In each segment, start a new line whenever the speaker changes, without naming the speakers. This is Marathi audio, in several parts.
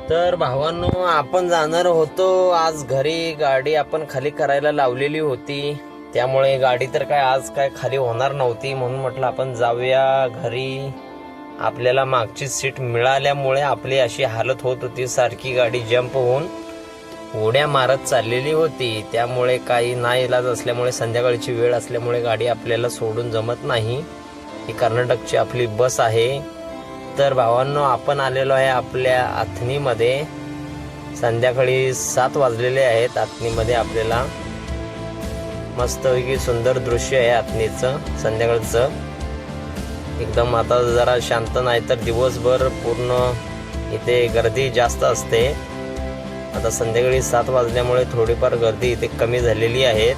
तर भावांनो, आपण जाणार होतो आज घरी. गाडी आपण खाली करायला लावलेली होती, त्यामुळे गाडी तर काय आज काय खाली होणार नव्हती. म्हणून म्हटलं आपण जाऊया घरी. आपल्याला मागची सीट मिळाल्यामुळे आपली अशी हालत होत होती, सारखी गाडी जंप होऊन उड्या मारत चाललेली होती. त्यामुळे काही नाईलाज असल्यामुळे, संध्याकाळची वेळ असल्यामुळे गाडी आपल्याला सोडून जमत नाही. ही कर्नाटकची आपली बस आहे. तर भावांनो, आपण आलेलो आहे आपल्या आथनीमध्ये. संध्याकाळी 7 वाजलेले आहेत. आथनीमध्ये आपल्याला मस्तपैकी सुंदर दृश्य आहे आथनीचं संध्याकाळचं. एकदम आता जरा शांत, नाही तर दिवसभर पूर्ण इथे गर्दी जास्त असते. आता संध्याकाळी 7 वाजल्यामुळे थोडीफार गर्दी इथे कमी झालेली आहे.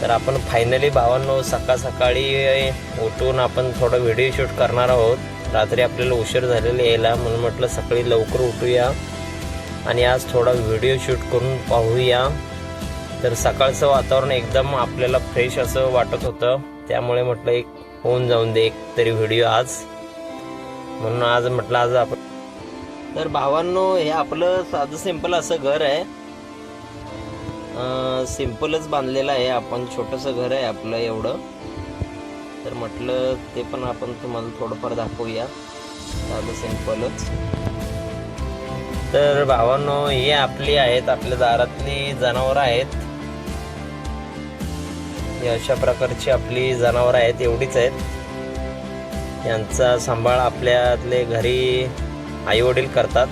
तर आपण फायनली भावांनो सकाळ सकाळी उठून आपण थोडं व्हिडिओ शूट करणार आहोत. रात्री आपल्याला उशीर झालेला यायला, म्हणून म्हटलं सकाळी लवकर उठूया आणि आज थोडा व्हिडिओ शूट करून पाहूया. तर सकाळचं वातावरण एकदम आपल्याला फ्रेश असं वाटत होतं, त्यामुळे म्हटलं एक होऊन जाऊन दे एक तरी व्हिडिओ आज. म्हणून आज म्हटलं आज आपण. तर भावांनो, हे आपलं साधं सिंपल असं घर आहे. सिंपलच बांधलेलं आहे आपण. छोटंसं घर आहे आपलं एवढं. तर म्हटलं ते पण आपण तुम्हाला थोडंफार दाखवूया, साधं सिंपलच. तर भावांनो, हे आपली आहेत, आपल्या दारातली जनावरं आहेत. हे अशा प्रकारची आपली जनावरं आहेत, एवढीच आहेत. यांचा सांभाळ आपल्यातले घरी आई वडील करतात.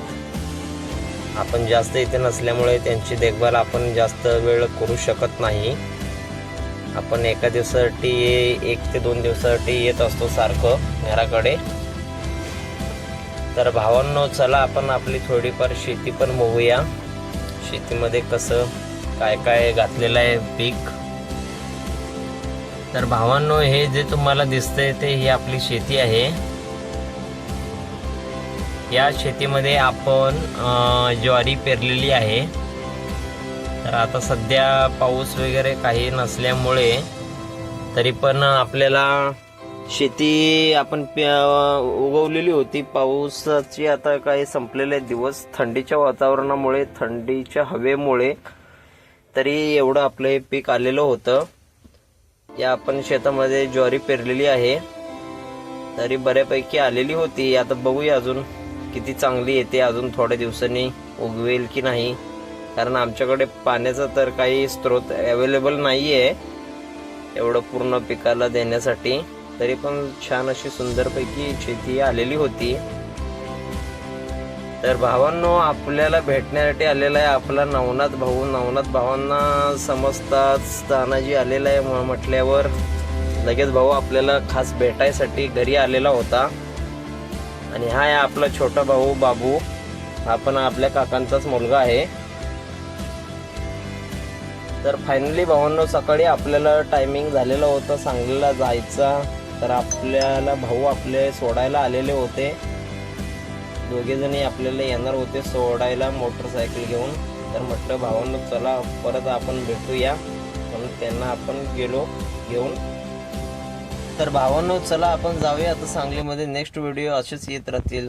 आपण जास्त इथे नसल्यामुळे त्यांची देखभाल आपण जास्त वेळ करू शकत नाही. आपण एका दिवसासाठी 1 ते 2 दिवसासाठी येत असतो सारखं घराकडे. तर भावांनो, चला आपण आपली थोडीफार शेती पण बघूया. शेतीमध्ये कसं काय काय घातलेलं आहे पीक. तर भावांनो, हे जे तुम्हाला दिसतंय ते ही आपली शेती आहे. या शेतीमध्ये आपण ज्वारी पेरलेली आहे. तर आता सध्या पाऊस वगैरे काही नसल्यामुळे तरी पण आपल्याला शेती आपण उगवलेली होती. पावसाची आता काही संपलेले दिवस, थंडीच्या वातावरणामुळे, थंडीच्या हवेमुळे तरी एवढं आपलं हे पीक आलेलं होतं. या आपण शेतामध्ये ज्वारी पेरलेली आहे, तरी बऱ्यापैकी आलेली होती. आता बघूया अजून किती चांगली येते, अजून थोड्या दिवसांनी उगवेल की नाही. कारण आमच्याकडे पाण्याचा तर काही स्रोत अवेलेबल नाही आहे एवढं पूर्ण पिकाला देण्यासाठी. तरी पण छान अशी सुंदरपैकी शेती आलेली होती. तर भावांनो, आपल्याला भेटण्यासाठी आलेला आहे आपला नवनाथ भाऊ. नवनाथ भावांना समजताच तानाजी आलेला आहे म्हटल्यावर लगेच भाऊ आपल्याला खास भेटायसाठी घरी आलेला होता. आणि हा आहे आपला छोटा भाऊ बाबू. हा पण आपल्या काकांचाच मुलगा आहे. तर फायनली भावांनो, सकाळी आपल्याला टायमिंग झालेला होता सांगलीला जायचा. तर आपल्याला भाऊ आपले सोडायला आलेले होते. दोघे जणी आपल्याला येणार होते सोडायला मोटरसायकल घेऊन. तर म्हटलं भावांनो चला परत आपण भेटूया, म्हणून त्यांना आपण गेलो घेऊन. तर भावांनो, चला आपण जाऊया आता सांगलीमध्ये. नेक्स्ट व्हिडिओ असेच येत राहतील.